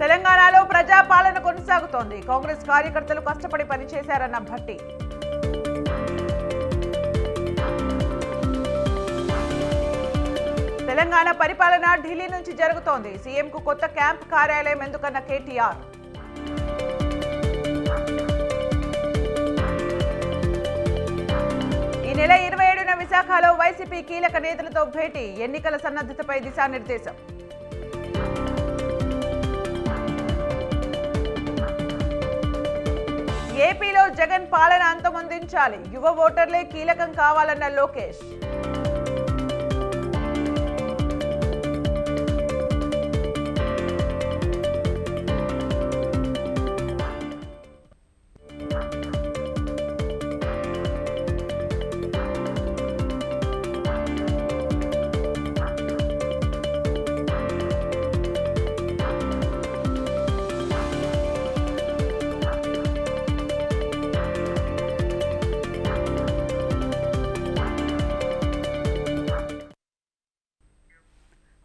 తెలంగాణలో ప్రజాపాలన కొనసాగుతోంది. కాంగ్రెస్ కార్యకర్తలు కష్టపడి పనిచేశారన్న భట్టి. తెలంగాణ పరిపాలన ఢిల్లీ నుంచి జరుగుతోంది. సీఎంకు కొత్త క్యాంప్ కార్యాలయం ఎందుకన్న కేటీఆర్. ఈ నెల 27న విశాఖలో వైసీపీ కీలక నేతలతో భేటీ. ఎన్నికల సన్నద్ధతపై దిశానిర్దేశం. ఏపీలో జగన్ పాలన అంతమొందించాలి. యువ ఓటర్లే కీలకం కావాలన్న లోకేష్.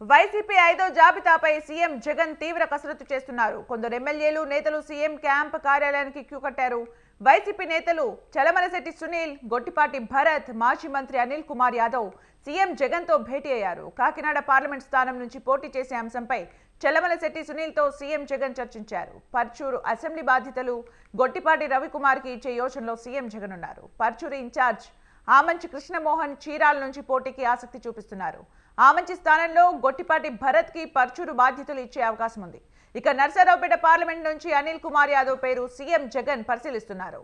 వైసీపీ 5వ జాబితాపై సీఎం జగన్ తీవ్ర కసరత్తు చేస్తున్నారు. కొందరు ఎమ్మెల్యేలు నేతలు సీఎం క్యాంప్ కార్యాలయానికి క్యూ కట్టారు. వైసీపీ నేతలు చలమలశెట్టి సునీల్, గొట్టిపాటి భరత్, మాజీ మంత్రి అనిల్ కుమార్ యాదవ్ సీఎం జగన్ తో భేటీ అయ్యారు. కాకినాడ పార్లమెంట్ స్థానం నుంచి పోటీ చేసే అంశంపై చలమలశెట్టి సునీల్ తో సీఎం జగన్ చర్చించారు. పర్చూరు అసెంబ్లీ బాధ్యతలు గొట్టిపాటి రవికుమార్కి ఇచ్చే యోచనలో సీఎం జగన్ ఉన్నారు. పర్చూరు ఇన్ఛార్జ్ ఆమంచి కృష్ణమోహన్ చీరాల నుంచి పోటీకి ఆసక్తి చూపిస్తున్నారు. ఆమంచి స్థానంలో గొట్టిపాటి భరత్ కి పర్చూరు బాధ్యతలు ఇచ్చే అవకాశం ఉంది. ఇక నర్సరావుపేట పార్లమెంట్ నుంచి అనిల్ కుమార్ యాదవ్ పేరు సీఎం జగన్ పరిశీలిస్తున్నారు.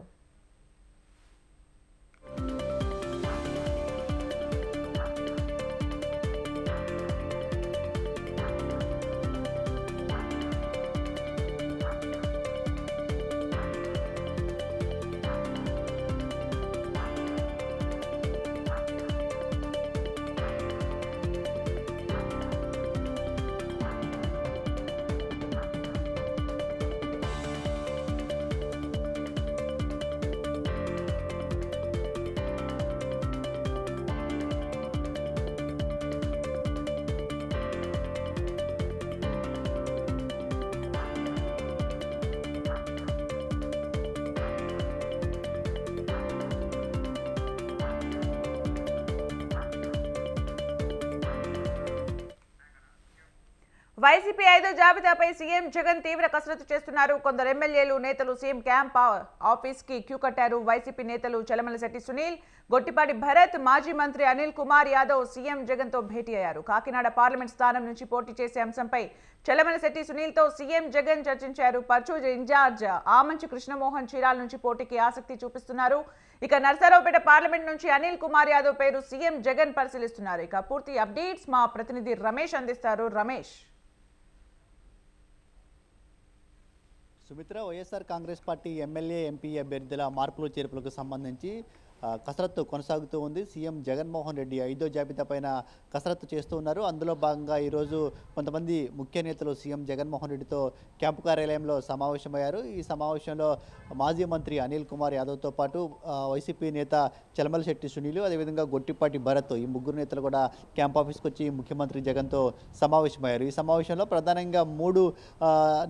వైసీపీ 5వ జాబితాపై సీఎం జగన్ తీవ్ర కసరత్తు చేస్తున్నారు. కొందరు ఎమ్మెల్యేలు నేతలు సీఎం క్యాంప్ ఆఫీస్ కి క్యూ కట్టారు. వైసీపీ నేతలు చలమలశెట్టి సునీల్, గొట్టిపాటి భరత్, మాజీ మంత్రి అనిల్ కుమార్ యాదవ్ సీఎం జగన్ తో భేటీ అయ్యారు. కాకినాడ పార్లమెంట్ స్థానం నుంచి పోటీ చేసే అంశంపై చలమలశెట్టి సునీల్ తో సీఎం జగన్ చర్చించారు. పర్చూరు ఇన్ఛార్జ్ ఆమంచి కృష్ణమోహన్ చీరాల నుంచి పోటీకి ఆసక్తి చూపిస్తున్నారు. ఇక నర్సరావుపేట పార్లమెంట్ నుంచి అనిల్ కుమార్ యాదవ్ పేరు సీఎం జగన్ పరిశీలిస్తున్నారు. ఇక పూర్తి అప్డేట్స్ మా ప్రతినిధి రమేష్ అందిస్తారు. Ramesh. Sumitra, YSR Congress party MLA MP అభ్యర్థుల మార్పులు చేర్పులకు సంబంధించి కసరత్తు కొనసాగుతూ ఉంది. సీఎం జగన్మోహన్ రెడ్డి 5వ జాబితా పైన కసరత్తు చేస్తూ ఉన్నారు. అందులో భాగంగా ఈరోజు కొంతమంది ముఖ్య నేతలు సీఎం జగన్మోహన్ రెడ్డితో క్యాంపు కార్యాలయంలో సమావేశమయ్యారు. ఈ సమావేశంలో మాజీ మంత్రి అనిల్ కుమార్ యాదవ్తో పాటు వైసీపీ నేత చలమలశెట్టి సునీల్, అదేవిధంగా గొట్టిపాటి భరత్, ఈ ముగ్గురు నేతలు కూడా క్యాంప్ ఆఫీస్కి వచ్చి ముఖ్యమంత్రి జగన్తో సమావేశమయ్యారు. ఈ సమావేశంలో ప్రధానంగా 3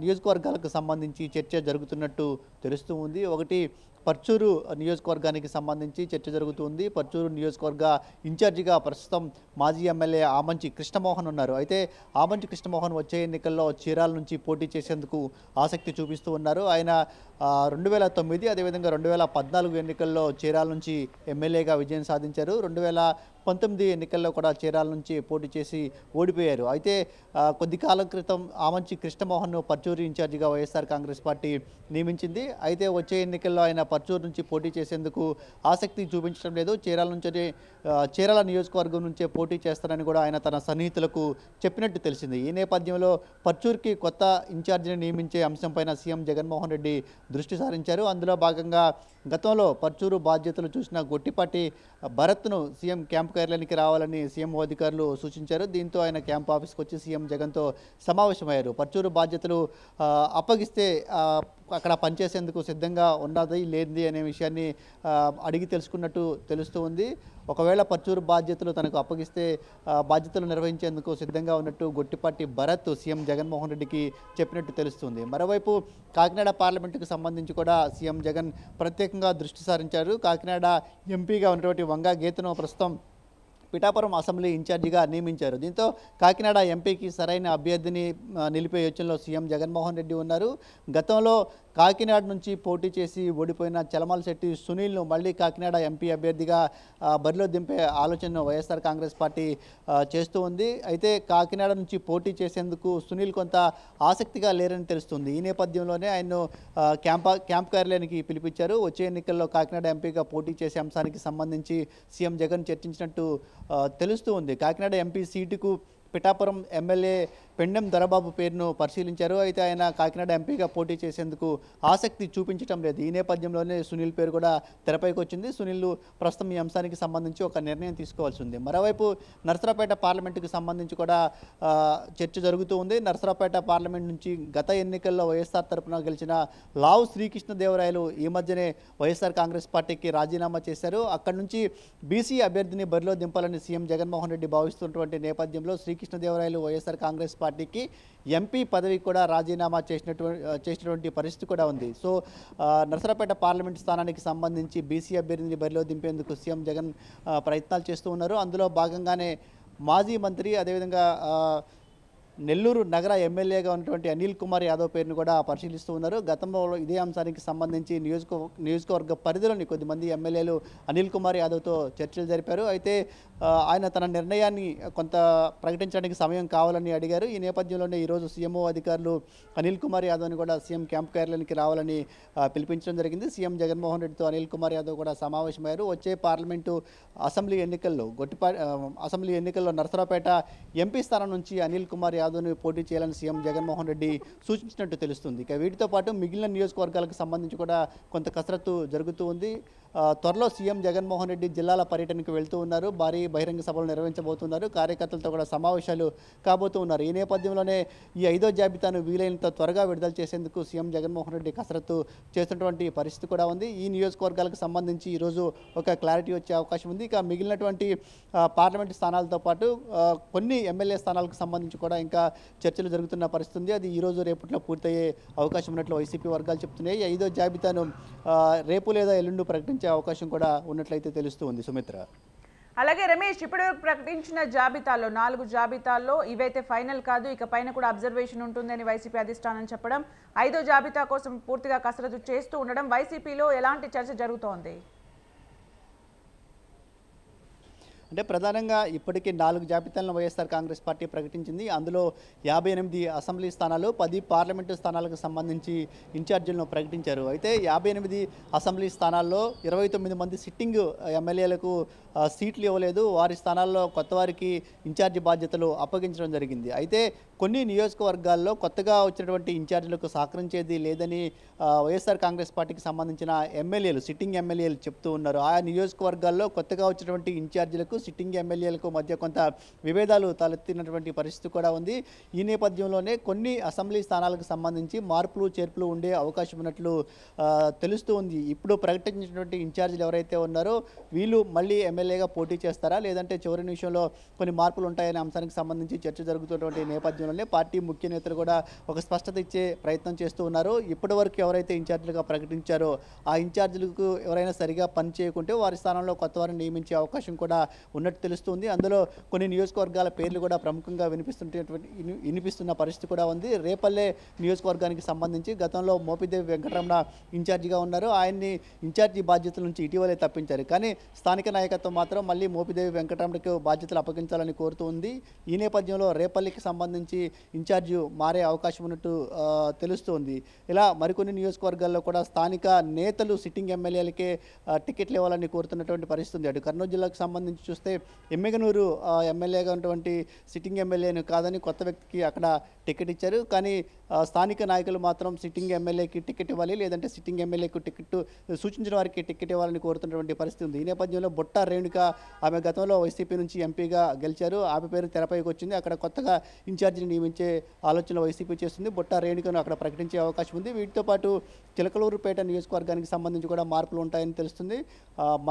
నియోజకవర్గాలకు సంబంధించి చర్చ జరుగుతున్నట్టు తెలుస్తూ ఉంది. ఒకటి పర్చూరు నియోజకవర్గానికి సంబంధించి చర్చ జరుగుతుంది. పర్చూరు నియోజకవర్గ ఇన్ఛార్జిగా ప్రస్తుతం మాజీ ఎమ్మెల్యే ఆమంచి కృష్ణమోహన్ ఉన్నారు. అయితే ఆమంచి కృష్ణమోహన్ వచ్చే ఎన్నికల్లో చీరాల నుంచి పోటీ చేసేందుకు ఆసక్తి చూపిస్తూ ఉన్నారు. ఆయన 2009 అదేవిధంగా 2014 ఎన్నికల్లో చీరాల నుంచి ఎమ్మెల్యేగా విజయం సాధించారు. 2019 ఎన్నికల్లో కూడా చీరాల నుంచి పోటీ చేసి ఓడిపోయారు. అయితే కొద్ది కాలం క్రితం ఆమంచి కృష్ణమోహన్ను పర్చూరు ఇన్ఛార్జిగా వైఎస్ఆర్ కాంగ్రెస్ పార్టీ నియమించింది. అయితే వచ్చే ఎన్నికల్లో ఆయన పర్చూరు నుంచి పోటీ చేసేందుకు ఆసక్తి చూపించడం లేదు. చీరాల నియోజకవర్గం నుంచే పోటీ చేస్తారని కూడా ఆయన తన సన్నిహితులకు చెప్పినట్టు తెలిసింది. ఈ నేపథ్యంలో పర్చూరుకి కొత్త ఇన్ఛార్జిని నియమించే అంశంపైన సీఎం జగన్మోహన్ రెడ్డి దృష్టి సారించారు. అందులో భాగంగా గతంలో పర్చూరు బాధ్యతలు చూసిన గొట్టిపాటి భరత్ను సీఎం క్యాంప్ కార్యాలయానికి రావాలని సీఎం అధికారులు సూచించారు. దీంతో ఆయన క్యాంప్ ఆఫీస్కి వచ్చి సీఎం జగన్తో సమావేశమయ్యారు. పర్చూరు బాధ్యతలు అప్పగిస్తే అక్కడ పనిచేసేందుకు సిద్ధంగా ఉన్నది లేనిది అనే విషయాన్ని అడిగి తెలుసుకున్నట్టు తెలుస్తూ ఉంది. ఒకవేళ పర్చూరు బాధ్యతలు తనకు అప్పగిస్తే బాధ్యతలు నిర్వహించేందుకు సిద్ధంగా ఉన్నట్టు గొట్టిపాటి భరత్ సీఎం జగన్మోహన్ రెడ్డికి చెప్పినట్టు తెలుస్తుంది. మరోవైపు కాకినాడ పార్లమెంటుకు సంబంధించి కూడా సీఎం జగన్ ప్రత్యేకంగా దృష్టి సారించారు. కాకినాడ ఎంపీగా ఉన్నటువంటి వంగా గీతను ప్రస్తుతం పిఠాపురం అసెంబ్లీ ఇన్ఛార్జిగా నియమించారు. దీంతో కాకినాడ ఎంపీకి సరైన అభ్యర్థిని నిలిపే యోచనలో సీఎం జగన్మోహన్ రెడ్డి ఉన్నారు. గతంలో కాకినాడ నుంచి పోటీ చేసి ఓడిపోయిన చలమలశెట్టి సునీల్ను మళ్ళీ కాకినాడ ఎంపీ అభ్యర్థిగా బరిలో దింపే ఆలోచనను వైఎస్ఆర్ కాంగ్రెస్ పార్టీ చేస్తూ ఉంది. అయితే కాకినాడ నుంచి పోటీ చేసేందుకు సునీల్ కొంత ఆసక్తిగా లేరని తెలుస్తుంది. ఈ నేపథ్యంలోనే ఆయన్ను క్యాంప్ కార్యాలయానికి పిలిపించారు. వచ్చే ఎన్నికల్లో కాకినాడ ఎంపీగా పోటీ చేసే అంశానికి సంబంధించి సీఎం జగన్ చర్చించినట్టు తెలుస్తూ ఉంది. కాకినాడ ఎంపీ సీటుకు పిఠాపురం ఎమ్మెల్యే పెండెం దొరబాబు పేరును పరిశీలించారు. అయితే ఆయన కాకినాడ ఎంపీగా పోటీ చేసేందుకు ఆసక్తి చూపించడం లేదు. ఈ నేపథ్యంలోనే సునీల్ పేరు కూడా తెరపైకి వచ్చింది. సునీల్ ప్రస్తుతం ఈ అంశానికి సంబంధించి ఒక నిర్ణయం తీసుకోవాల్సి ఉంది. మరోవైపు నరసరావుపేట పార్లమెంటుకు సంబంధించి కూడా చర్చ జరుగుతూ ఉంది. నరసరావుపేట పార్లమెంట్ నుంచి గత ఎన్నికల్లో వైఎస్ఆర్ తరఫున గెలిచిన లావు శ్రీకృష్ణదేవరాయలు ఈ మధ్యనే వైఎస్ఆర్ కాంగ్రెస్ పార్టీకి రాజీనామా చేశారు. అక్కడి నుంచి బీసీ అభ్యర్థిని బరిలో దింపాలని సీఎం జగన్మోహన్ రెడ్డి భావిస్తున్నటువంటి నేపథ్యంలో శ్రీకృష్ణదేవరాయలు వైఎస్ఆర్ కాంగ్రెస్ పార్టీకి ఎంపీ పదవి కూడా రాజీనామా చేసినటువంటి పరిస్థితి కూడా ఉంది. సో నరసరావుపేట పార్లమెంట్ స్థానానికి సంబంధించి బీసీ అభ్యర్థిని బరిలో దింపేందుకు సీఎం జగన్ ప్రయత్నాలు చేస్తూ ఉన్నారు. అందులో భాగంగానే మాజీ మంత్రి అదేవిధంగా నెల్లూరు నగర ఎమ్మెల్యేగా ఉన్నటువంటి అనిల్ కుమార్ యాదవ్ పేరును కూడా పరిశీలిస్తూ ఉన్నారు. గతంలో ఇదే అంశానికి సంబంధించి నియోజకవర్గ పరిధిలోని కొద్దిమంది ఎమ్మెల్యేలు అనిల్ కుమార్ యాదవ్తో చర్చలు జరిపారు. అయితే ఆయన తన నిర్ణయాన్ని కొంత ప్రకటించడానికి సమయం కావాలని అడిగారు. ఈ నేపథ్యంలోనే ఈరోజు సీఎంఓ అధికారులు అనిల్ కుమార్ యాదవ్ని కూడా సీఎం క్యాంప్ కార్యాలయానికి రావాలని పిలిపించడం జరిగింది. సీఎం జగన్మోహన్ రెడ్డితో అనిల్ కుమార్ యాదవ్ కూడా సమావేశమయ్యారు. వచ్చే పార్లమెంటు అసెంబ్లీ ఎన్నికల్లో నరసరావుపేట ఎంపీ స్థానం నుంచి అనిల్ కుమార్ యాదవ్ని పోటీ చేయాలని సీఎం జగన్మోహన్ రెడ్డి సూచించినట్టు తెలుస్తుంది. ఇక వీటితో పాటు మిగిలిన నియోజకవర్గాలకు సంబంధించి కూడా కొంత కసరత్తు జరుగుతూ ఉంది. త్వరలో సీఎం జగన్మోహన్ రెడ్డి జిల్లాల పర్యటనకు వెళ్తూ ఉన్నారు. భారీ బహిరంగ సభలు నిర్వహించబోతున్నారు. కార్యకర్తలతో కూడా సమావేశాలు కాబోతూ ఉన్నారు. ఈ నేపథ్యంలోనే ఈ 5వ జాబితాను వీలైనంత త్వరగా విడుదల చేసేందుకు సీఎం జగన్మోహన్ రెడ్డి కసరత్తు చేస్తున్నటువంటి పరిస్థితి కూడా ఉంది. ఈ నియోజకవర్గాలకు సంబంధించి ఈరోజు ఒక క్లారిటీ వచ్చే అవకాశం ఉంది. ఇక మిగిలినటువంటి పార్లమెంటు స్థానాలతో పాటు కొన్ని ఎమ్మెల్యే స్థానాలకు సంబంధించి కూడా ఇంకా చర్చలు జరుగుతున్న పరిస్థితి ఉంది. అది ఈరోజు రేపట్లో పూర్తయ్యే అవకాశం ఉన్నట్లు వైసీపీ వర్గాలు చెప్తున్నాయి. 5వ జాబితాను రేపు లేదా ఎల్లుండి ప్రకటించే అవకాశం కూడా ఉన్నట్లయితే తెలుస్తూ ఉంది. సుమిత్ర, అలాగే రమేష్, ఇప్పటివరకు ప్రకటించిన జాబితాలో 4 జాబితాల్లో ఇవైతే ఫైనల్ కాదు, ఇక పైన కూడా అబ్జర్వేషన్ ఉంటుందని వైసీపీ అధిష్టానం చెప్పడం, 5వ జాబితా కోసం పూర్తిగా కసరత్తు చేస్తూ ఉండడం, వైసీపీలో ఎలాంటి చర్చ జరుగుతోంది? అంటే ప్రధానంగా ఇప్పటికీ 4 జాబితాలను వైఎస్ఆర్ కాంగ్రెస్ పార్టీ ప్రకటించింది. అందులో 58 అసెంబ్లీ స్థానాలు, 10 పార్లమెంటు స్థానాలకు సంబంధించి ఇన్ఛార్జీలను ప్రకటించారు. అయితే 58 అసెంబ్లీ స్థానాల్లో 29 మంది సిట్టింగ్ ఎమ్మెల్యేలకు సీట్లు ఇవ్వలేదు. వారి స్థానాల్లో కొత్త వారికి ఇన్ఛార్జి బాధ్యతలు అప్పగించడం జరిగింది. అయితే కొన్ని నియోజకవర్గాల్లో కొత్తగా వచ్చినటువంటి ఇన్ఛార్జీలకు సహకరించేది లేదని వైఎస్ఆర్ కాంగ్రెస్ పార్టీకి సంబంధించిన సిట్టింగ్ ఎమ్మెల్యేలు చెప్తూ ఉన్నారు. ఆయా నియోజకవర్గాల్లో కొత్తగా వచ్చినటువంటి ఇన్ఛార్జీలకు సిట్టింగ్ ఎమ్మెల్యేలకు మధ్య కొంత విభేదాలు తలెత్తినటువంటి పరిస్థితి కూడా ఉంది. ఈ నేపథ్యంలోనే కొన్ని అసెంబ్లీ స్థానాలకు సంబంధించి మార్పులు చేర్పులు ఉండే అవకాశం ఉన్నట్లు తెలుస్తూ ఉంది. ఇప్పుడు ప్రకటించినటువంటి ఇన్ఛార్జీలు ఎవరైతే ఉన్నారో వీళ్ళు మళ్ళీ ఎమ్మెల్యేగా పోటీ చేస్తారా, లేదంటే చివరి నిమిషంలో కొన్ని మార్పులు ఉంటాయనే అంశానికి సంబంధించి చర్చ జరుగుతున్నటువంటి నేపథ్యంలోనే పార్టీ ముఖ్య నేతలు కూడా ఒక స్పష్టత ఇచ్చే ప్రయత్నం చేస్తూ ఉన్నారు. ఇప్పటి వరకు ఎవరైతే ఇన్ఛార్జీలుగా ప్రకటించారో ఆ ఇన్ఛార్జీలకు ఎవరైనా సరిగా పని చేయకుంటే వారి స్థానంలో కొత్త వారిని నియమించే అవకాశం కూడా ఉన్నట్టు తెలుస్తుంది. అందులో కొన్ని నియోజకవర్గాల పేర్లు కూడా ప్రముఖంగా వినిపిస్తున్న పరిస్థితి కూడా ఉంది. రేపల్లె నియోజకవర్గానికి సంబంధించి గతంలో మోపిదేవి వెంకటరమణ ఇన్ఛార్జిగా ఉన్నారు. ఆయన్ని ఇన్ఛార్జి బాధ్యతల నుంచి ఇటీవలే తప్పించారు. కానీ స్థానిక నాయకత్వం మాత్రం మళ్ళీ మోపిదేవి వెంకటరమణకు బాధ్యతలు అప్పగించాలని కోరుతూ ఉంది. ఈ నేపథ్యంలో రేపల్లికి సంబంధించి ఇన్ఛార్జి మారే అవకాశం ఉన్నట్టు తెలుస్తోంది. ఇలా మరికొన్ని నియోజకవర్గాల్లో కూడా స్థానిక నేతలు సిట్టింగ్ ఎమ్మెల్యేలకే టికెట్లు ఇవ్వాలని కోరుతున్నటువంటి పరిస్థితి ఉంది. అటు కర్నూలు జిల్లాకు సంబంధించి చూస్తే చూస్తే ఎమ్మిగనూరు ఎమ్మెల్యేగా ఉన్నటువంటి సిట్టింగ్ ఎమ్మెల్యేను కాదని కొత్త వ్యక్తికి అక్కడ టికెట్ ఇచ్చారు. కానీ స్థానిక నాయకులు మాత్రం సిట్టింగ్ ఎమ్మెల్యేకి టికెట్ ఇవ్వాలి, లేదంటే సిట్టింగ్ ఎమ్మెల్యేకు టికెట్ సూచించిన వారికి టికెట్ ఇవ్వాలని కోరుతున్నటువంటి పరిస్థితి ఉంది. ఈ నేపథ్యంలో బొట్ట రేణుక ఆమె గతంలో వైసీపీ నుంచి ఎంపీగా గెలిచారు. ఆమె పేరు తెరపైకి వచ్చింది. అక్కడ కొత్తగా ఇన్ఛార్జిని నియమించే ఆలోచన వైసీపీ చేస్తుంది. బొట్ట రేణుకను అక్కడ ప్రకటించే అవకాశం ఉంది. వీటితో పాటు చిలకలూరుపేట నియోజకవర్గానికి సంబంధించి కూడా మార్పులు ఉంటాయని తెలుస్తుంది.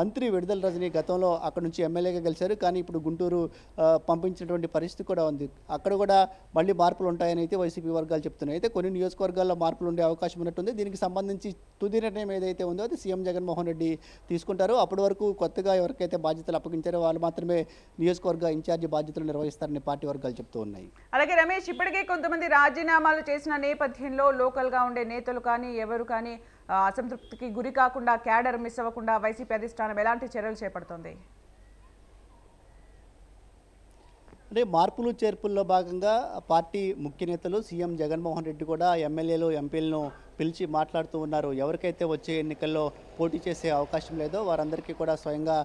మంత్రి విడుదల రజని గతంలో అక్కడ నుంచి ఎమ్మెల్యేగా గెలిచారు. కానీ ఇప్పుడు గుంటూరు పంపించినటువంటి పరిస్థితి కూడా ఉంది. అక్కడ కూడా మళ్ళీ మార్పులు ఉంటాయని అయితే వైసీపీ వర్గాలు చెప్తున్నాయి. అయితే కొన్ని నియోజకవర్గాల్లో మార్పులు ఉండే అవకాశం ఉన్నట్టుంది. దీనికి సంబంధించి తుది నిర్ణయం ఏదైతే ఉందో అది సీఎం జగన్మోహన్ రెడ్డి తీసుకుంటారు. అప్పటి వరకు కొత్తగా ఎవరికైతే బాధ్యతలు అప్పగించారో వాళ్ళు మాత్రమే నియోజకవర్గ ఇన్ఛార్జి బాధ్యతలు నిర్వహిస్తారని పార్టీ వర్గాలు చెప్తూ ఉన్నాయి. అలాగే రమేష్, ఇప్పటికే కొంతమంది రాజీనామాలు చేసిన నేపథ్యంలో లోకల్గా ఉండే నేతలు కానీ ఎవరు కానీ అసంతృప్తికి గురి కాకుండా, క్యాడర్ మిస్ అవ్వకుండా వైసీపీ అధిష్టానం ఎలాంటి చర్యలు చేపడుతుంది? అంటే మార్పులు చేర్పుల్లో భాగంగా పార్టీ ముఖ్య నేతలు సీఎం జగన్మోహన్ రెడ్డి కూడా ఎమ్మెల్యేలు ఎంపీలను పిలిచి మాట్లాడుతూ ఉన్నారు. ఎవరికైతే వచ్చే ఎన్నికల్లో పోటీ చేసే అవకాశం లేదో వారందరికీ కూడా స్వయంగా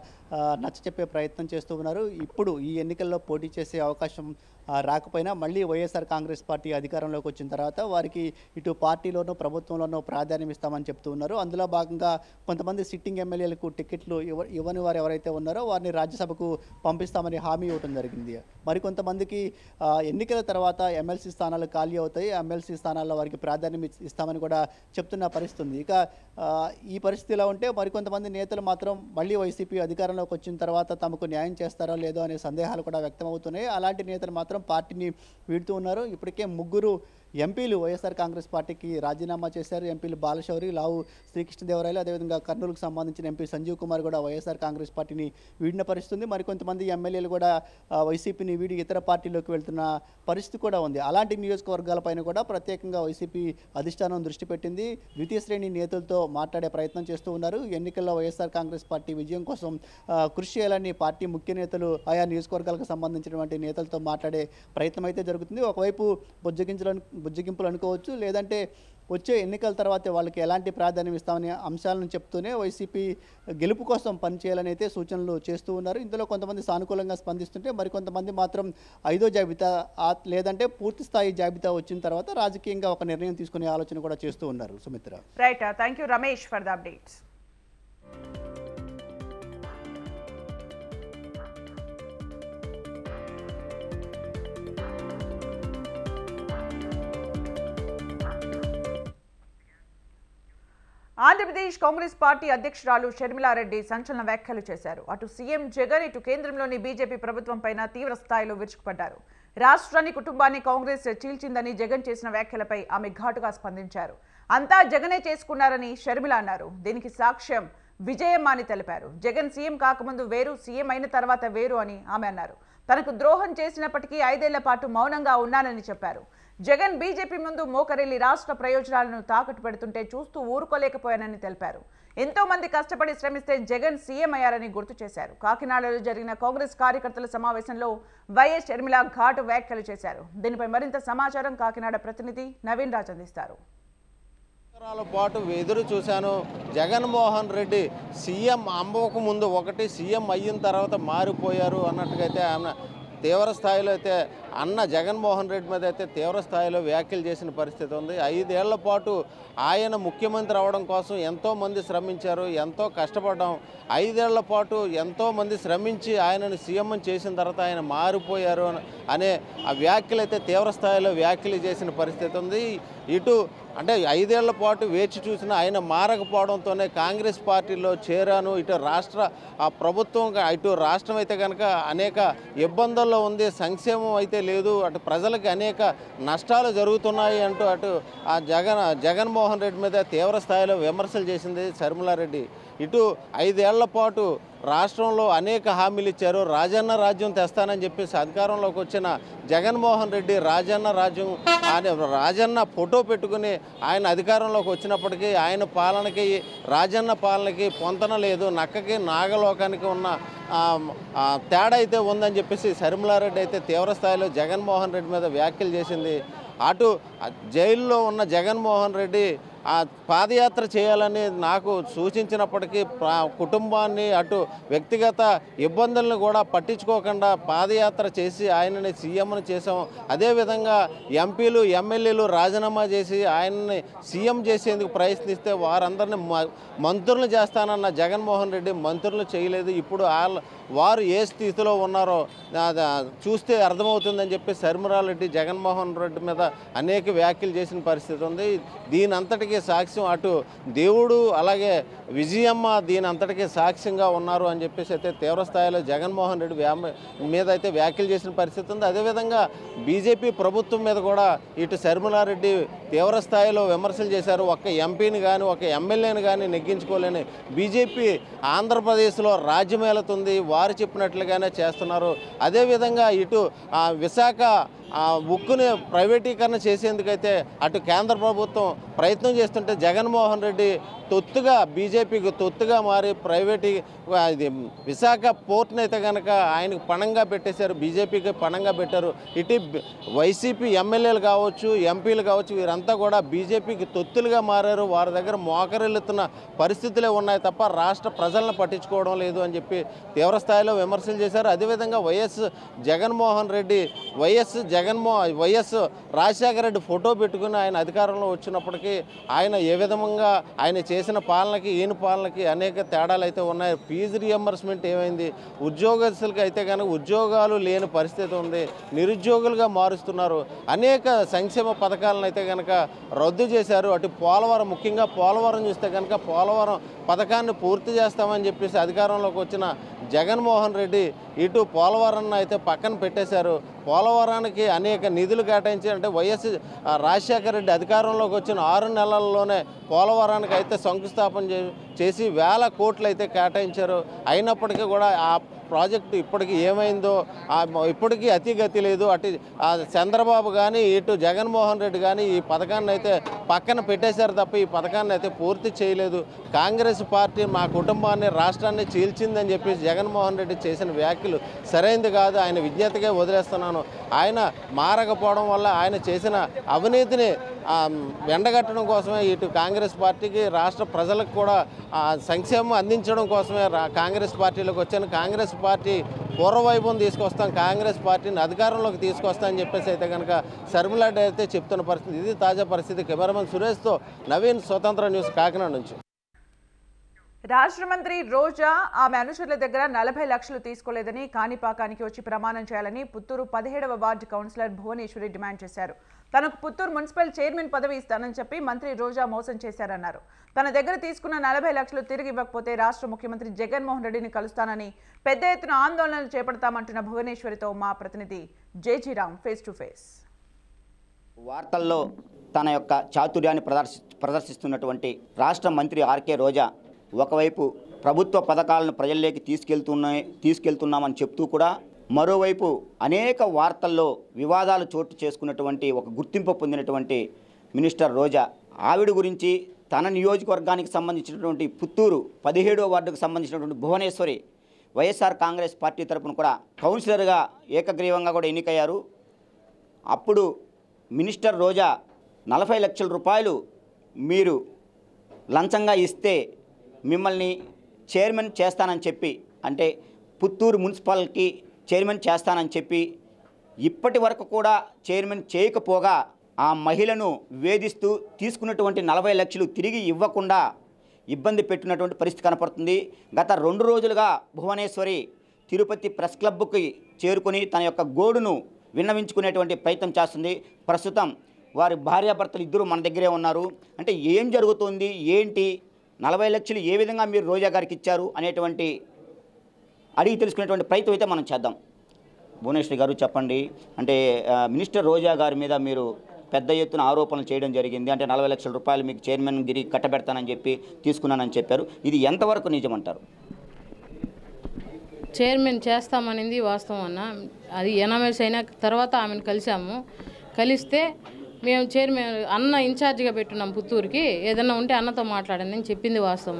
నచ్చచెప్పే ప్రయత్నం చేస్తూ ఉన్నారు. ఇప్పుడు ఈ ఎన్నికల్లో పోటీ చేసే అవకాశం రాకపోయినా మళ్ళీ వైఎస్ఆర్ కాంగ్రెస్ పార్టీ అధికారంలోకి వచ్చిన తర్వాత వారికి ఇటు పార్టీలోనూ ప్రభుత్వంలోనూ ప్రాధాన్యం ఇస్తామని చెప్తూ ఉన్నారు. అందులో భాగంగా కొంతమంది సిట్టింగ్ ఎమ్మెల్యేలకు టికెట్లు ఇవ్వని వారు ఎవరైతే ఉన్నారో వారిని రాజ్యసభకు పంపిస్తామని హామీ ఇవ్వడం జరిగింది. మరికొంతమందికి ఎన్నికల తర్వాత ఎమ్మెల్సీ స్థానాలు ఖాళీ అవుతాయి, ఎమ్మెల్సీ స్థానాల్లో వారికి ప్రాధాన్యం ఇస్తామని కూడా చెప్తున్న పరిస్థితి ఉంది. ఇక ఈ పరిస్థితి ఇలా ఉంటే మరికొంతమంది నేతలు మాత్రం మళ్ళీ వైసీపీ అధికారంలోకి వచ్చిన తర్వాత తమకు న్యాయం చేస్తారో లేదో అనే సందేహాలు కూడా వ్యక్తమవుతున్నాయి. అలాంటి నేతలు మాత్రం పార్టీని వీడుతూ ఉన్నారు. ఇప్పటికే 3 ఎంపీలు వైఎస్ఆర్ కాంగ్రెస్ పార్టీకి రాజీనామా చేశారు. ఎంపీలు బాలశౌరి, లావు శ్రీకృష్ణదేవరాయలు, అదేవిధంగా కర్నూలుకు సంబంధించిన ఎంపీ సంజీవ్ కుమార్ కూడా వైఎస్ఆర్ కాంగ్రెస్ పార్టీని వీడిన పరిస్థితుంది. మరికొంతమంది ఎమ్మెల్యేలు కూడా వైసీపీని వీడి ఇతర పార్టీలోకి వెళ్తున్న పరిస్థితి కూడా ఉంది. అలాంటి నియోజకవర్గాలపైన కూడా ప్రత్యేకంగా వైసీపీ అధిష్టానం దృష్టి పెట్టింది. ద్వితీయ శ్రేణి నేతలతో మాట్లాడే ప్రయత్నం చేస్తూ ఉన్నారు. ఎన్నికల్లో వైఎస్ఆర్ కాంగ్రెస్ పార్టీ విజయం కోసం కృషి చేయాలని పార్టీ ముఖ్య నేతలు ఆయా నియోజకవర్గాలకు సంబంధించినటువంటి నేతలతో మాట్లాడే ప్రయత్నం అయితే జరుగుతుంది. ఒకవైపు బుజ్జగింపులు అనుకోవచ్చు, లేదంటే వచ్చే ఎన్నికల తర్వాత వాళ్ళకి ఎలాంటి ప్రాధాన్యం ఇస్తామనే అంశాలను చెప్తూనే వైసీపీ గెలుపు కోసం పనిచేయాలని అయితే సూచనలు చేస్తూ ఉన్నారు. ఇందులో కొంతమంది సానుకూలంగా స్పందిస్తుంటే మరికొంతమంది మాత్రం 5వ జాబితా లేదంటే పూర్తి స్థాయి జాబితా వచ్చిన తర్వాత రాజకీయంగా ఒక నిర్ణయం తీసుకునే ఆలోచన కూడా చేస్తూ ఉన్నారు. Sumitra, right, thank you Ramesh for the updates. Andhra Pradesh Congress party అధ్యక్షురాలు షర్మిలారెడ్డి సంచలన వ్యాఖ్యలు చేశారు. అటు సీఎం జగన్, ఇటు కేంద్రంలోని బీజేపీ ప్రభుత్వం పైన తీవ్ర స్థాయిలో విరుచుకుపడ్డారు. రాష్ట్రాన్ని, కుటుంబాన్ని కాంగ్రెస్ చీల్చిందని జగన్ చేసిన వ్యాఖ్యలపై ఆమె ఘాటుగా స్పందించారు. అంతా జగనే చేసుకున్నారని షర్మిల అన్నారు. దీనికి సాక్ష్యం విజయం అని తెలిపారు. జగన్ సీఎం కాకముందు వేరు, సీఎం అయిన తర్వాత వేరు అని ఆమె అన్నారు. తనకు ద్రోహం చేసినప్పటికీ 5 ఏళ్ల పాటు మౌనంగా ఉన్నానని చెప్పారు. జగన్ బీజేపీ ముందు మోకరెల్లి రాష్ట్ర ప్రయోజనాలను తాకట్టు పెడుతుంటే చూస్తూ ఊరుకోలేకపోయానని తెలిపారు. ఎంతో మంది కష్టపడి శ్రమిస్తే జగన్ సీఎం అయ్యారని గుర్తు చేశారు. కాకినాడలో జరిగిన కాంగ్రెస్ కార్యకర్తల సమావేశంలో వైఎస్ షర్మిల ఘాటు వ్యాఖ్యలు చేశారు. దీనిపై మరింత సమాచారం కాకినాడ ప్రతినిధి నవీన్ రాజ్ అందిస్తారు. పాటు ఎదురు చూశాను. జగన్మోహన్ రెడ్డి సీఎం అమ్మకు ముందు ఒకటి, సీఎం అయిన తర్వాత మారిపోయారు అన్నట్టుగా అయితే ఆమె తీవ్ర స్థాయిలో అయితే అన్న జగన్మోహన్ రెడ్డి మీద అయితే తీవ్ర స్థాయిలో వ్యాఖ్యలు చేసిన పరిస్థితి ఉంది. 5 ఏళ్ల పాటు ఆయన ముఖ్యమంత్రి అవడం కోసం ఎంతోమంది శ్రమించారు, ఎంతో కష్టపడ్డాం. 5 ఏళ్ల పాటు ఎంతోమంది శ్రమించి ఆయనను సీఎం చేసిన తర్వాత ఆయన మారిపోయారు అనే ఆ వ్యాఖ్యలు అయితే తీవ్ర స్థాయిలో వ్యాఖ్యలు చేసిన పరిస్థితి ఉంది. ఇటు అంటే 5 ఏళ్ల పాటు వేచి చూసిన ఆయన మారకపోవడంతోనే కాంగ్రెస్ పార్టీలో చేరాను. ఇటు రాష్ట్ర ప్రభుత్వం, ఇటు రాష్ట్రం అయితే కనుక అనేక ఇబ్బందుల్లో ఉంది, సంక్షేమం అయితే లేదు, అటు ప్రజలకు అనేక నష్టాలు జరుగుతున్నాయి అంటూ అటు ఆ జగన్మోహన్ రెడ్డి మీద తీవ్ర స్థాయిలో విమర్శలు చేసింది షర్మిలారెడ్డి. ఇటు 5 ఏళ్ల పాటు రాష్ట్రంలో అనేక హామీలు ఇచ్చారు. రాజన్న రాజ్యం తెస్తానని చెప్పేసి అధికారంలోకి వచ్చిన జగన్మోహన్ రెడ్డి రాజన్న రాజ్యం రాజన్న ఫోటో పెట్టుకుని ఆయన అధికారంలోకి వచ్చినప్పటికీ ఆయన పాలనకి రాజన్న పాలనకి పొంతన లేదు, నక్కకి నాగలోకానికి ఉన్న తేడా అయితే ఉందని చెప్పేసి షర్మిలారెడ్డి అయితే తీవ్ర స్థాయిలో జగన్మోహన్ రెడ్డి మీద వ్యాఖ్యలు చేసింది. అటు జైల్లో ఉన్న జగన్మోహన్ రెడ్డి ఆ పాదయాత్ర చేయాలని నాకు సూచించినప్పటికీ కుటుంబాన్ని అటు వ్యక్తిగత ఇబ్బందులను కూడా పట్టించుకోకుండా పాదయాత్ర చేసి ఆయనని సీఎంను చేసాం. అదేవిధంగా ఎంపీలు ఎమ్మెల్యేలు రాజీనామా చేసి ఆయనని సీఎం చేసేందుకు ప్రయత్నిస్తే వారందరినీ మంత్రులు చేస్తానన్న జగన్మోహన్ రెడ్డి మంత్రులు చేయలేదు. ఇప్పుడు వారు ఏ స్థితిలో ఉన్నారో చూస్తే అర్థమవుతుందని చెప్పి శర్మిలారెడ్డి జగన్మోహన్ రెడ్డి మీద అనేక వ్యాఖ్యలు చేసిన పరిస్థితి ఉంది. దీని అంతటికీ సాక్ష్యం అటు దేవుడు అలాగే విజయమ్మ దీని అంతటికీ సాక్ష్యంగా ఉన్నారు అని చెప్పేసి అయితే తీవ్ర స్థాయిలో జగన్మోహన్ రెడ్డి మీద అయితే వ్యాఖ్యలు చేసిన పరిస్థితి ఉంది. అదేవిధంగా బీజేపీ ప్రభుత్వం మీద కూడా ఇటు శర్మిలారెడ్డి తీవ్ర స్థాయిలో విమర్శలు చేశారు. ఒక్క ఎంపీని కానీ ఒక ఎమ్మెల్యేని కానీ నెగ్గించుకోలేని బీజేపీ ఆంధ్రప్రదేశ్లో రాజ్యమేలుతుంది, వారు చెప్పినట్లుగానే చేస్తున్నారు. అదేవిధంగా ఇటు విశాఖ ఉక్కుని ప్రైవేటీకరణ చేసేందుకైతే అటు కేంద్ర ప్రభుత్వం ప్రయత్నం చేస్తుంటే జగన్మోహన్ రెడ్డి తొత్తుగా బీజేపీకి తొత్తుగా మారి ఇది విశాఖ పోర్ట్ని అయితే కనుక ఆయనకు పణంగా పెట్టేశారు, బీజేపీకి పణంగా పెట్టారు. ఇటు వైసీపీ ఎమ్మెల్యేలు కావచ్చు ఎంపీలు కావచ్చు వీరంతా కూడా బీజేపీకి తొత్తులుగా మారారు. వారి దగ్గర మోకరిల్లుతున్న పరిస్థితులే ఉన్నాయి తప్ప రాష్ట్ర ప్రజలను పట్టించుకోవడం లేదు అని చెప్పి తీవ్రస్థాయిలో విమర్శలు చేశారు. అదేవిధంగా వైఎస్ రాజశేఖర రెడ్డి ఫోటో పెట్టుకుని ఆయన అధికారంలో వచ్చినప్పటికీ ఆయన ఏ విధంగా ఆయన చేసిన పాలనకి ఈయన పాలనకి అనేక తేడాలు అయితే ఉన్నాయి. ఫీజు రియంబర్స్మెంట్ ఏమైంది, ఉద్యోగస్తులకి అయితే కనుక ఉద్యోగాలు లేని పరిస్థితి ఉంది, నిరుద్యోగులుగా మారుస్తున్నారు. అనేక సంక్షేమ పథకాలను అయితే కనుక రద్దు చేశారు. అటు పోలవరం ముఖ్యంగా పోలవరం చూస్తే కనుక పోలవరం పథకాన్ని పూర్తి చేస్తామని చెప్పేసి అధికారంలోకి వచ్చిన జగన్మోహన్ రెడ్డి ఇటు పోలవరాన్ని అయితే పక్కన పెట్టేశారు. పోలవరానికి అనేక నిధులు కేటాయించి అంటే వైఎస్ రాజశేఖర రెడ్డి అధికారంలోకి వచ్చిన 6 నెలల్లోనే పోలవరానికి అయితే శంకుస్థాపన చేసి 1000 కోట్లు అయితే కేటాయించారు. అయినప్పటికీ కూడా ఆ ప్రాజెక్టు ఇప్పటికీ ఏమైందో ఇప్పటికీ అతిగతి లేదు. అటు చంద్రబాబు కానీ ఇటు జగన్మోహన్ రెడ్డి కానీ ఈ పథకాన్ని అయితే పక్కన పెట్టేశారు తప్ప ఈ పథకాన్ని అయితే పూర్తి చేయలేదు. కాంగ్రెస్ పార్టీ మా కుటుంబాన్ని రాష్ట్రాన్ని చీల్చిందని చెప్పి జగన్మోహన్ రెడ్డి చేసిన వ్యాఖ్యలు సరైనది కాదు, ఆయన విజ్ఞతగా వదిలేస్తున్నాను. ఆయన మారకపోవడం వల్ల ఆయన చేసిన అవినీతిని ఎండగట్టడం కోసమే ఇటు కాంగ్రెస్ పార్టీకి రాష్ట్ర ప్రజలకు కూడా సంక్షేమం అందించడం కోసమే కాంగ్రెస్ పార్టీలోకి వచ్చాను. కాంగ్రెస్ పార్టీ పూర్వవైభవం తీసుకొస్తాం, కాంగ్రెస్ పార్టీని అధికారంలోకి తీసుకొస్తాం అని చెప్పేసి అయితే కనుక శర్మిలారెడ్డి అయితే చెప్తున్న పరిస్థితి. ఇది తాజా పరిస్థితి. కెమెరామెన్ సురేష్తో నవీన్, స్వతంత్ర న్యూస్, కాకినాడ నుంచి. రాష్ట్ర మంత్రి రోజా ఆమె అనుచరుల దగ్గర 40 లక్షలు తీసుకోలేదని కాణిపాకానికి వచ్చి ప్రమాణం చేయాలని పుత్తూరు 17వ వార్డు కౌన్సిలర్ భువనేశ్వరి డిమాండ్ చేశారు. తనకు పుత్తూరు మున్సిపల్ చైర్మన్ పదవి ఇస్తానని చెప్పి మంత్రి రోజా మోసం చేశారన్నారు. తన దగ్గర తీసుకున్న 40 లక్షలు తిరిగి ఇవ్వకపోతే రాష్ట్ర ముఖ్యమంత్రి జగన్మోహన్ రెడ్డిని కలుస్తానని పెద్ద ఎత్తున ఆందోళనలు చేపడతామంటున్న భువనేశ్వరితో మా ప్రతినిధి జేజీరామ్ ఫేస్ టు ఫేస్. వార్తల్లో తన యొక్క చాతుర్యాన్ని ప్రదర్శిస్తున్నటువంటి రాష్ట్ర మంత్రి ఆర్కే రోజా ఒకవైపు ప్రభుత్వ పథకాలను ప్రజల్లోకి తీసుకెళ్తున్నామని చెప్తూ కూడా మరోవైపు అనేక వార్తల్లో వివాదాలు చోటు చేసుకున్నటువంటి ఒక గుర్తింపు పొందినటువంటి మినిస్టర్ రోజా ఆవిడ గురించి తన నియోజకవర్గానికి సంబంధించినటువంటి పుత్తూరు 17వ వార్డుకు సంబంధించినటువంటి భువనేశ్వరి వైఎస్ఆర్ కాంగ్రెస్ పార్టీ తరపున కూడా కౌన్సిలర్గా ఏకగ్రీవంగా కూడా ఎన్నికయ్యారు. అప్పుడు మినిస్టర్ రోజా 40 లక్షల రూపాయలు మీరు లంచంగా ఇస్తే మిమ్మల్ని చైర్మన్ చేస్తానని చెప్పి, అంటే పుత్తూరు మున్సిపాలిటీకి చైర్మన్ చేస్తానని చెప్పి ఇప్పటి వరకు కూడా చైర్మన్ చేయకపోగా ఆ మహిళను వేధిస్తూ తీసుకున్నటువంటి 40 లక్షలు తిరిగి ఇవ్వకుండా ఇబ్బంది పెట్టినటువంటి పరిస్థితి కనపడుతుంది. గత 2 రోజులుగా భువనేశ్వరి తిరుపతి ప్రెస్ క్లబ్కి చేరుకొని తన యొక్క గోడును విన్నవించుకునేటువంటి ప్రయత్నం చేస్తుంది. ప్రస్తుతం వారి భార్యాభర్తలు ఇద్దరు మన దగ్గరే ఉన్నారు. అంటే ఏం జరుగుతుంది, ఏంటి, 40 లక్షలు ఏ విధంగా మీరు రోజా గారికి ఇచ్చారు అనేటువంటి అడిగి తెలుసుకునేటువంటి ప్రయత్నం అయితే మనం చేద్దాం. భువనేశ్వరి గారు చెప్పండి, అంటే మినిస్టర్ రోజా గారి మీద మీరు పెద్ద ఎత్తున ఆరోపణలు చేయడం జరిగింది. అంటే 40 లక్షల రూపాయలు మీకు చైర్మన్ తిరిగి కట్టబెడతానని చెప్పి తీసుకున్నానని చెప్పారు. ఇది ఎంతవరకు నిజమంటారు? చైర్మన్ చేస్తామనింది వాస్తవం అన్న. అది ఎనమేస్ అయిన తర్వాత ఆమెను కలిస్తే మేము చైర్మన్ అన్న ఇన్ఛార్జిగా పెట్టున్నాం పుత్తూరుకి, ఏదన్నా ఉంటే అన్నతో మాట్లాడండి అని చెప్పింది వాస్తవం.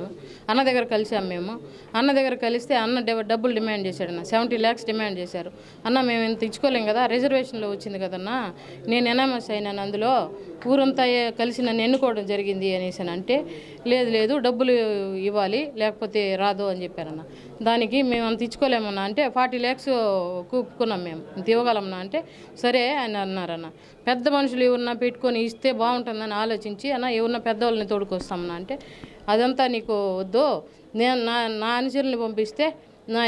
అన్న దగ్గర కలిసాము మేము. అన్న దగ్గర కలిస్తే అన్న డబ్బులు డిమాండ్ చేశాడు అన్న, 70 lakhs డిమాండ్ చేశారు. అన్న మేము ఇంత ఇచ్చుకోలేం కదా, రిజర్వేషన్లో వచ్చింది కదన్నా, నేను ఎన్ఎంఎస్ అయినాను, అందులో ఊరంతా కలిసి నన్ను ఎన్నుకోవడం జరిగింది అనేసి అంటే లేదు డబ్బులు ఇవ్వాలి లేకపోతే రాదు అని చెప్పారన్న. దానికి మేము అంత ఇచ్చుకోలేమన్నా అంటే 40 lakhs కూపుకున్నాం, మేము ఇంత ఇవ్వగలమన్నా అంటే సరే అని అన్నారన్న. పెద్ద మనుషులు ఎవరన్నా పెట్టుకొని ఇస్తే బాగుంటుందని ఆలోచించి అన్న ఎవరన్నా పెద్దవాళ్ళని తోడుకొస్తామన్నా అంటే అదంతా నీకు వద్దు, నేను నా అనుచరుల్ని పంపిస్తే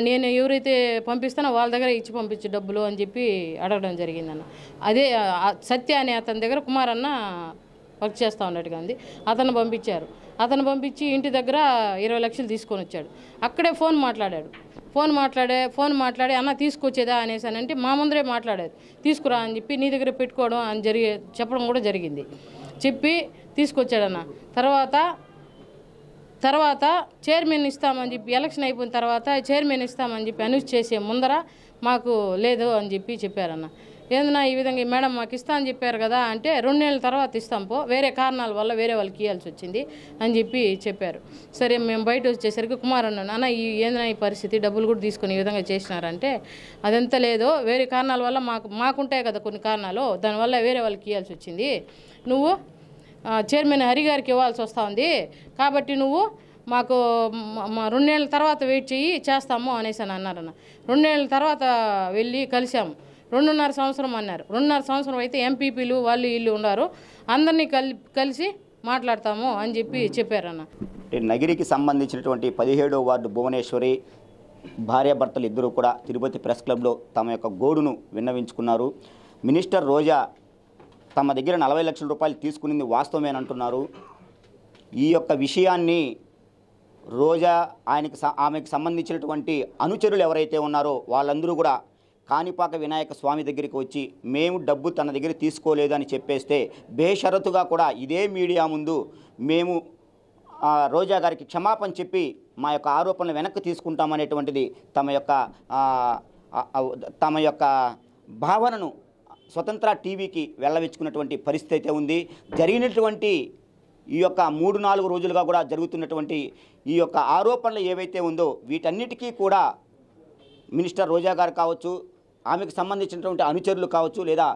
నేను ఎవరైతే పంపిస్తానో వాళ్ళ దగ్గర ఇచ్చి పంపించు డబ్బులు అని చెప్పి అడగడం జరిగిందన్న. అదే సత్య అనే అతని దగ్గర కుమార్ అన్న వర్క్ చేస్తూ ఉన్నట్టుగా ఉంది. అతను పంపించారు. అతను పంపించి ఇంటి దగ్గర 20 lakhs తీసుకొని వచ్చాడు. అక్కడే ఫోన్ మాట్లాడే అన్న తీసుకొచ్చేదా అనేసి అని అంటే మా ముందరే మాట్లాడారు. తీసుకురా అని చెప్పి నీ దగ్గర పెట్టుకోవడం అని చెప్పడం కూడా జరిగింది. చెప్పి తీసుకొచ్చాడన్న. తర్వాత చైర్మన్ ఇస్తామని చెప్పి ఎలక్షన్ అయిపోయిన తర్వాత చైర్మన్ ఇస్తామని చెప్పి అనౌన్స్ చేసే ముందర మాకు లేదు అని చెప్పి చెప్పారన్న. ఏందన్నా ఈ విధంగా మేడం మాకు ఇస్తా అని చెప్పారు కదా అంటే 2 నెలల తర్వాత ఇస్తాం పో, వేరే కారణాల వల్ల వేరే వాళ్ళకి ఇవ్వాల్సి వచ్చింది అని చెప్పి చెప్పారు. సరే మేము బయట వచ్చేసరికి కుమార్ అన్నాను, అన్న ఏందన్నా ఈ పరిస్థితి, డబ్బులు కూడా తీసుకొని ఈ విధంగా చేసినారంటే అదంతా లేదు, వేరే కారణాల వల్ల మాకుంటాయి కదా కొన్ని కారణాలు, దానివల్ల వేరే వాళ్ళకి ఇవ్వాల్సి వచ్చింది, నువ్వు చైర్మన్ హరి గారికి ఇవ్వాల్సి వస్తూ ఉంది కాబట్టి నువ్వు మాకు 2 నెలల తర్వాత వెయిట్ చెయ్యి చేస్తాము అనేసి అని అన్నారన్న. 2 నెలల తర్వాత వెళ్ళి కలిసాము. 2.5 సంవత్సరం అన్నారు. 2.5 సంవత్సరం అయితే ఎంపీపీలు వాళ్ళు వీళ్ళు ఉన్నారు, అందరినీ కలిసి మాట్లాడతాము అని చెప్పి చెప్పారన్న. నగిరికి సంబంధించినటువంటి 17వ వార్డు భువనేశ్వరి భార్యాభర్తలు ఇద్దరు కూడా తిరుపతి ప్రెస్ క్లబ్లో తమ యొక్క గోడును విన్నవించుకున్నారు. మినిస్టర్ రోజా తమ దగ్గర 40 లక్షల రూపాయలు తీసుకునింది వాస్తవమేనంటున్నారు. ఈ యొక్క విషయాన్ని రోజా ఆమెకు సంబంధించినటువంటి అనుచరులు ఎవరైతే ఉన్నారో వాళ్ళందరూ కూడా కాణిపాక వినాయక స్వామి దగ్గరికి వచ్చి మేము డబ్బు తన దగ్గర తీసుకోలేదు అని చెప్పేస్తే బేషరతుగా కూడా ఇదే మీడియా ముందు మేము రోజా గారికి క్షమాపణ చెప్పి మా యొక్క ఆరోపణలు వెనక్కి తీసుకుంటామనేటువంటిది తమ యొక్క భావనను స్వతంత్ర టీవీకి వెళ్ళవిచ్చుకున్నటువంటి పరిస్థితి అయితే ఉంది. జరిగినటువంటి ఈ యొక్క 3-4 రోజులుగా కూడా జరుగుతున్నటువంటి ఈ యొక్క ఆరోపణలు ఏవైతే ఉందో వీటన్నిటికీ కూడా మినిస్టర్ రోజా గారు కావచ్చు, ఆమెకు సంబంధించినటువంటి అనుచరులు కావచ్చు, లేదా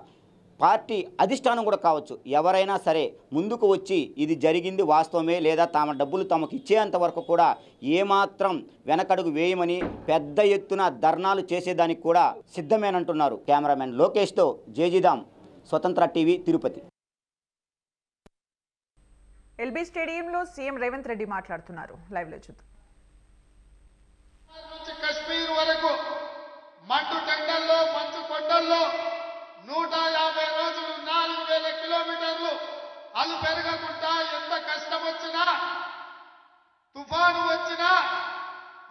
పార్టీ అధిష్టానం కూడా కావచ్చు, ఎవరైనా సరే ముందుకు వచ్చి ఇది జరిగింది వాస్తవమే లేదా తమ డబ్బులు తమకు ఇచ్చేంత వరకు కూడా ఏమాత్రం వెనకడుగు వేయమని పెద్ద ఎత్తున ధర్నాలు చేసేదానికి కూడా సిద్ధమేనంటున్నారు. కెమెరామెన్ లోకేష్తో జేజీదాం, స్వతంత్ర టీవీ, తిరుపతి. ఎల్బీ స్టేడియంలో సీఎం రేవంత్ రెడ్డి మాట్లాడుతున్నారు. లైవ్ లో చూద్దాం. కశ్మీర్ వరకు మండు టెండల్లో మంచు కొండల్లో 150 రోజులు 4000 కిలోమీటర్లు అలు పెరగకుండా ఎంత కష్టం వచ్చినా, తుఫాను వచ్చినా,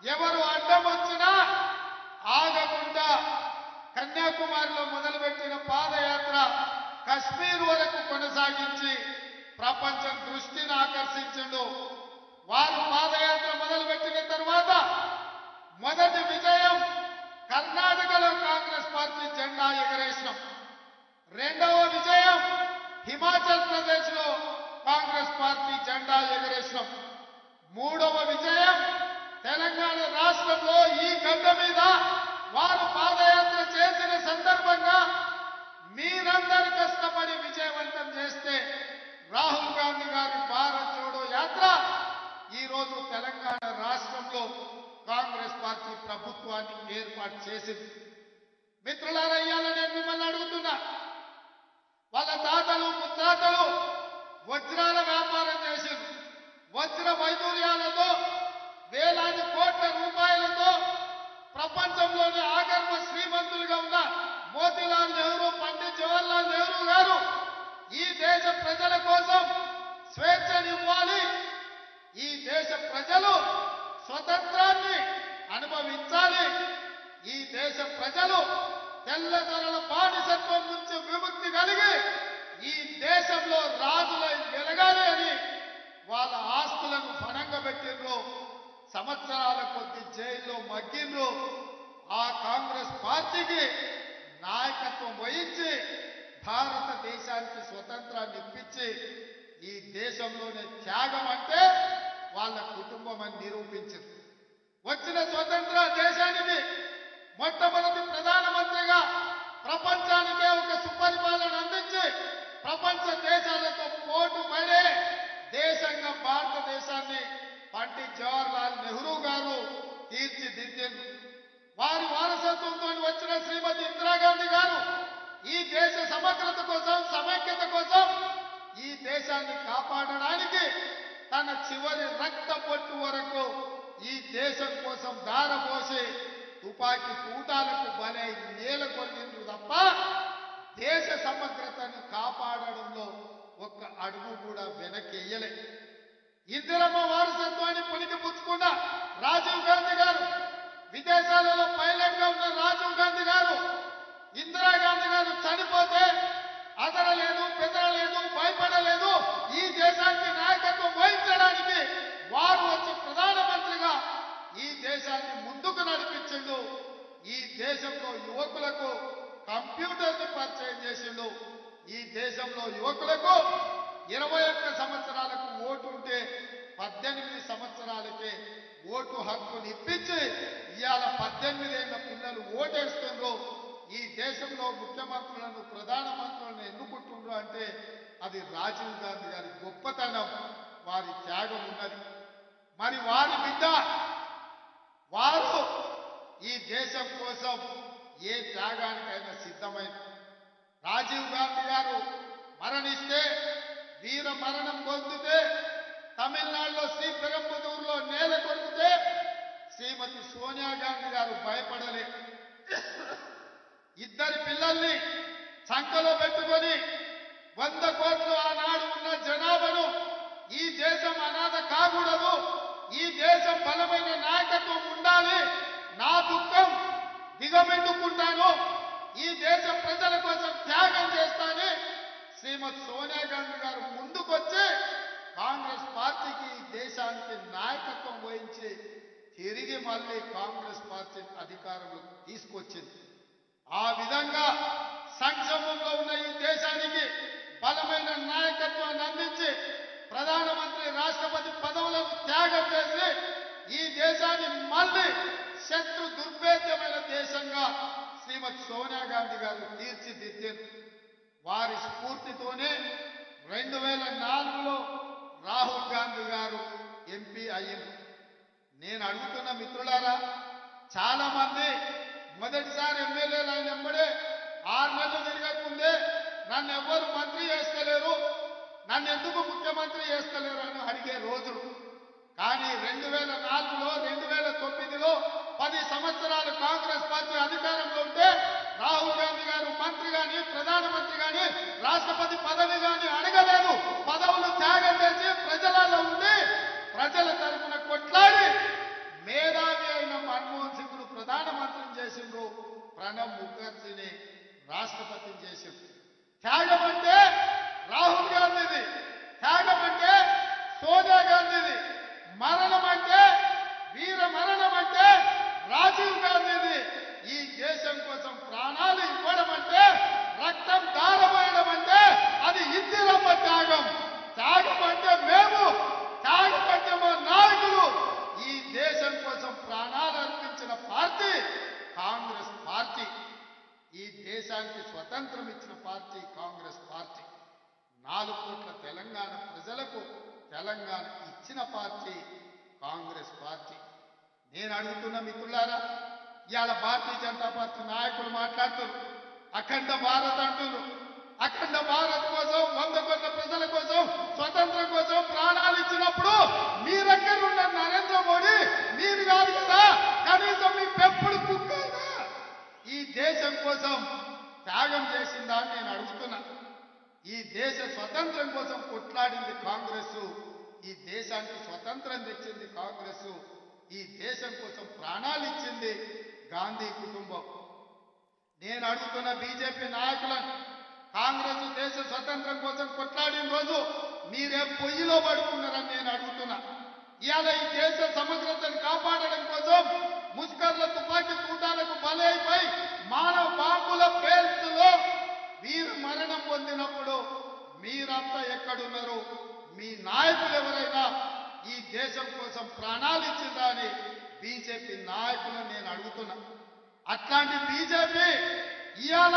ఎవరు అడ్డం వచ్చినా ఆగకుండా కన్యాకుమారిలో మొదలుపెట్టిన పాదయాత్ర కశ్మీర్ వరకు కొనసాగించి ప్రపంచం దృష్టిని ఆకర్షించిండు. వారు పాదయాత్ర మొదలుపెట్టిన తర్వాత మొదటి విజయం కర్ణాటకలో కాంగ్రెస్ పార్టీ జెండా ఎగరేసినాం. రెండవ విజయం హిమాచల్ ప్రదేశ్ లో కాంగ్రెస్ పార్టీ జెండా ఎగరేసినాం. మూడవ విజయం తెలంగాణ రాష్ట్రంలో ఈ గడ్డ మీద వారు పాదయాత్ర చేసిన సందర్భంగా మీరందరూ కష్టపడి విజయవంతం చేస్తే రాహుల్ గాంధీ గారి భారత్ జోడో యాత్ర ఈరోజు తెలంగాణ రాష్ట్రంలో కాంగ్రెస్ పార్టీ ప్రభుత్వాన్ని ఏర్పాటు చేసింది. మిత్రులారా, ఇయ్యాల నేను మిమ్మల్ని అడుగుతున్నా, వాళ్ళ తాతలు ముత్తాతలు వజ్రాల వ్యాపారం చేసింది. వజ్ర వైదూర్యాలతో వేలాది కోట్ల రూపాయలతో ప్రపంచంలోనే ఆగర్భ శ్రీమంతులుగా ఉన్న మోతీలాల్ నెహ్రూ, పండిత్ జవహర్లాల్ నెహ్రూ గారు ఈ దేశ ప్రజల కోసం స్వేచ్ఛనివ్వాలి, ఈ దేశ ప్రజలు స్వతంత్రాన్ని అనుభవించాలి, ఈ దేశ ప్రజలు తెల్లదొరల బానిసత్వం నుంచి విముక్తి కలిగి ఈ దేశంలో రాజులై వెలగాలి అని వాళ్ళ ఆస్తులను ఫణంగా పెట్టిండ్రు. సంవత్సరాల కొద్ది జైల్లో మగ్గిండ్రు. ఆ కాంగ్రెస్ పార్టీకి నాయకత్వం వహించి భారతదేశానికి స్వతంత్రాన్ని ఇప్పించి ఈ దేశంలోనే త్యాగం అంటే వాళ్ళ కుటుంబం అని నిరూపించింది. వచ్చిన స్వతంత్ర దేశానికి మొట్టమొదటి ప్రధానమంత్రిగా ప్రపంచానికే ఒక సుపరిపాలన అందించి ప్రపంచ దేశాలతో తీర్చిదిద్దింది. వారి వారసత్వంతో వచ్చిన శ్రీమతి ఇందిరాగాంధీ గారు ఈ దేశ సమగ్రత కోసం, సమైక్యత కోసం, ఈ దేశాన్ని కాపాడడానికి తన చివరి రక్త పొట్టు వరకు ఈ దేశం కోసం దారపోసి తుపాకీ తూటాలకు బలై నేలకొల్లిండ్రు తప్ప దేశ సమగ్రతను కాపాడడంలో ఒక్క అడుగు కూడా వెనక్కియ్యలే. ఇందిరమ్మ వారసత్వాన్ని పునికి పుచ్చుకున్న రాజీవ్ గాంధీ గారు, విదేశాలలో పైలట్ గా ఉన్న రాజీవ్ గాంధీ గారు, ఇందిరాగాంధీ గారు చనిపోతే అదరలేదు, బెదరలేదు, భయపడలేదు. ఈ దేశానికి నాయకత్వం వహించడానికి వారు వచ్చి ప్రధానమంత్రిగా ఈ దేశాన్ని ముందుకు నడిపించిండు. ఈ దేశంలో యువకులకు కంప్యూటర్ని పరిచయం చేసిండు. ఈ దేశంలో యువకులకు 21 సంవత్సరాలకు ఓటు ఉంటే 18 సంవత్సరాలకే ఓటు హక్కుని ఇప్పించి ఇవాళ 18 ఏళ్ల పిల్లలు ఓటేస్తుండ్రు. ఈ దేశంలో ముఖ్యమంత్రులను, ప్రధానమంత్రులను ఎన్నుకుంటుండ్రు అంటే అది రాజీవ్ గాంధీ గారి గొప్పతనం, వారి త్యాగం ఉన్నది. మరి వారి బిడ్డ వారు ఈ దేశం కోసం ఏ త్యాగానికైనా సిద్ధమైన రాజీవ్ గాంధీ గారు మరణిస్తే, వీర మరణం పొందితే, తమిళనాడులో శ్రీపెరంబదూరులో నేల కొరికితే శ్రీమతి సోనియా గాంధీ గారు భయపడలే. ఇద్దరి పిల్లల్ని సంకలో పెట్టుకొని 100 కోట్లు ఆనాడు ఉన్న జనాభాను ఈ దేశం అనాథ కాకూడదు, ఈ దేశం బలమైన నాయకత్వం ఉండాలి, నా దుఃఖం దిగమిండుకుంటాను, ఈ దేశ ప్రజల కోసం త్యాగం చేస్తానని శ్రీమతి సోనియా గాంధీ గారు ముందుకొచ్చి కాంగ్రెస్ పార్టీకి, ఈ దేశానికి నాయకత్వం వహించి తిరిగి మళ్ళీ కాంగ్రెస్ పార్టీ అధికారంలోకి తీసుకొచ్చింది. ఆ విధంగా సంక్షోభంలో ఉన్న ఈ దేశానికి బలమైన నాయకత్వాన్ని అందించి ప్రధానమంత్రి, రాష్ట్రపతి పదవులను త్యాగం చేసి ఈ దేశాన్ని మళ్ళీ శత్రు దుర్భేద్యమైన దేశంగా శ్రీమతి సోనియా గాంధీ గారు తీర్చిదిద్దారు. వారి స్ఫూర్తితోనే 2004లో రాహుల్ గాంధీ గారు ఎంపీ అయ్యింది. నేను అడుగుతున్న మిత్రులారా, చాలా మంది మొదటిసారి ఎమ్మెల్యేలు అయిన వెంబడే 6 నెలలు తిరగకముందే నన్ను ఎవ్వరు మంత్రి చేస్తలేరు, నన్ను ఎందుకు ముఖ్యమంత్రి చేస్తలేరు అని అడిగే రోజులు. కానీ 2004లో, 2009లో 10 సంవత్సరాలు కాంగ్రెస్ పార్టీ అధికారంలో ఉంటే రాహుల్ గాంధీ గారు మంత్రి గాని, ప్రధానమంత్రి గాని, రాష్ట్రపతి పదవి గాని అడగలేదు. పదవులు త్యాగం చేసి ప్రజలలో ఉండి ప్రజల తరఫున కొట్లాడి మేధావి అయిన మన్మోహన్ సింగ్ను ప్రధానమంత్రిని చేసిండ్రు, ప్రణబ్ ముఖర్జీని రాష్ట్రపతిని చేసిండ్రు. త్యాగం అంటే రాహుల్ గాంధీది, త్యాగం అంటే సోనియా గాంధీది, మరణం అంటే, వీర మరణం అంటే రాజీవ్ గాంధీది. ఈ దేశం కోసం ప్రాణాలు ఇవ్వడం అంటే, రక్తం దారమేయడం అంటే అది ఇందిరమ్మ త్యాగం. త్యాగం అంటే మేము, త్యాగం అంటే మా నాయకులు. ఈ దేశం కోసం ప్రాణాలు అర్పించిన పార్టీ కాంగ్రెస్ పార్టీ. ఈ దేశానికి స్వతంత్రం ఇచ్చిన పార్టీ కాంగ్రెస్ పార్టీ. 4 కోట్ల తెలంగాణ ప్రజలకు తెలంగాణ ఇచ్చిన పార్టీ కాంగ్రెస్ పార్టీ. నేను అడుగుతున్న మిత్రులారా, ఇవాళ భారతీయ జనతా పార్టీ నాయకులు మాట్లాడుతున్నారు, అఖండ భారత్ అంటున్నారు. అఖండ భారత్ కోసం, 100 కోట్ల ప్రజల కోసం, స్వతంత్రం కోసం ప్రాణాలు ఇచ్చినప్పుడు మీరెక్కడున్న నరేంద్ర మోడీ మీరు కాదు కదా, కనీసం మీ పెంపుడు కుక్కైనా ఈ దేశం కోసం త్యాగం చేసిందా అని నేను అడుగుతున్నా. ఈ దేశ స్వతంత్రం కోసం కొట్లాడింది కాంగ్రెస్, ఈ దేశానికి స్వతంత్రం తెచ్చింది కాంగ్రెస్, ఈ దేశం కోసం ప్రాణాలు ఇచ్చింది గాంధీ కుటుంబం. నేను అడుగుతున్న బీజేపీ నాయకులను, కాంగ్రెస్ దేశ స్వతంత్రం కోసం కొట్లాడిన రోజు మీరే పొయ్యిలో పడుకున్నారని నేను అడుగుతున్నా. ఇవాళ ఈ దేశ సమగ్రతను కాపాడడం కోసం ముష్కర్ల తుపాకీ తూటాలకు బలైపోయి మానవ బాంబుల పేల్స్లో వీరు మరణం పొందినప్పుడు మీరంతా ఎక్కడున్నారు? మీ నాయకులు ఎవరైనా ఈ దేశం కోసం ప్రాణాలు ఇచ్చిందా అని బీజేపీ నాయకులను నేను అడుగుతున్నా. అట్లాంటి బీజేపీ ఇవాళ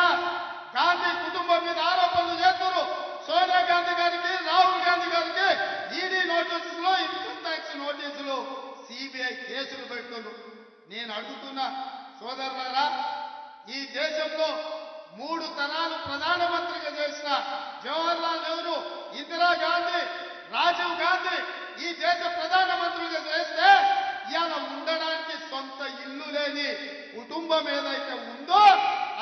గాంధీ కుటుంబం మీద ఆరోపణలు చేస్తున్నారు. సోనియా గాంధీ గారికి, రాహుల్ గాంధీ గారికి ఈడీ నోటీసులు, ఇన్కమ్ ట్యాక్స్ నోటీసులు, సిబిఐ కేసులు పెడుతున్నారు. నేను అడుగుతున్నా సోదరులారా, ఈ దేశంలో 3 తరాలు ప్రధానమంత్రిగా చేసిన జవహర్లాల్ నెహ్రూ, ఇందిరాగాంధీ, రాజీవ్ గాంధీ ఈ దేశ ప్రధానమంత్రిగా చేస్తే ఇవాళ ఉండడానికి సొంత ఇల్లు లేని కుటుంబం ఏదైతే ఉందో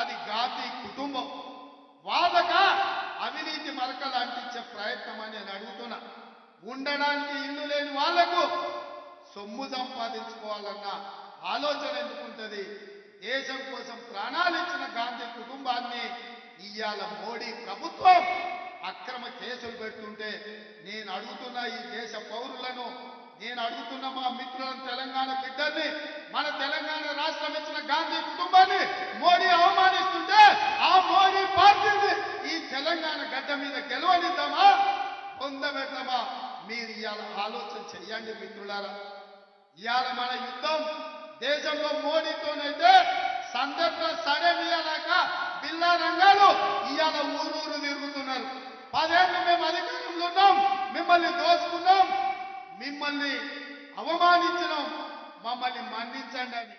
అది గాంధీ కుటుంబం. వాదక అవినీతి మరకలు అంటించే ప్రయత్నం అని నేను అడుగుతున్నా. ఉండడానికి ఇల్లు లేని వాళ్లకు సొమ్ము సంపాదించుకోవాలన్న ఆలోచన ఎందుకుంటది? దేశం కోసం ప్రాణాలు ఇచ్చిన గాంధీ కుటుంబాన్ని ఇవాళ మోడీ ప్రభుత్వం అక్రమ కేసులు పెడుతుంటే నేను అడుగుతున్న ఈ దేశ పౌరులను, నేను అడుగుతున్న మా మిత్రులను, తెలంగాణ బిడ్డల్ని, మన తెలంగాణ రాష్ట్రం ఇచ్చిన గాంధీ కుటుంబాన్ని మోడీ అవమానిస్తుంటే ఆ మోడీ పార్టీని ఈ తెలంగాణ గడ్డ మీద గెలవనిద్దామా, పొందబెడదామా? మీరు ఇవాళ ఆలోచన చెయ్యండి మిత్రులారా. ఇవాళ మన యుద్ధం దేశంలో మోడీతోనైతే సందర్భ సడమియలాక బిల్లా రంగాలు ఇవాళ ఊరూరు తిరుగుతున్నారు. 10 ఏళ్ళు మేము అధికారంలో ఉన్నాం, మిమ్మల్ని దోచుకున్నాం, మిమ్మల్ని అవమానించినాం, మమ్మల్ని మన్నించండి అని.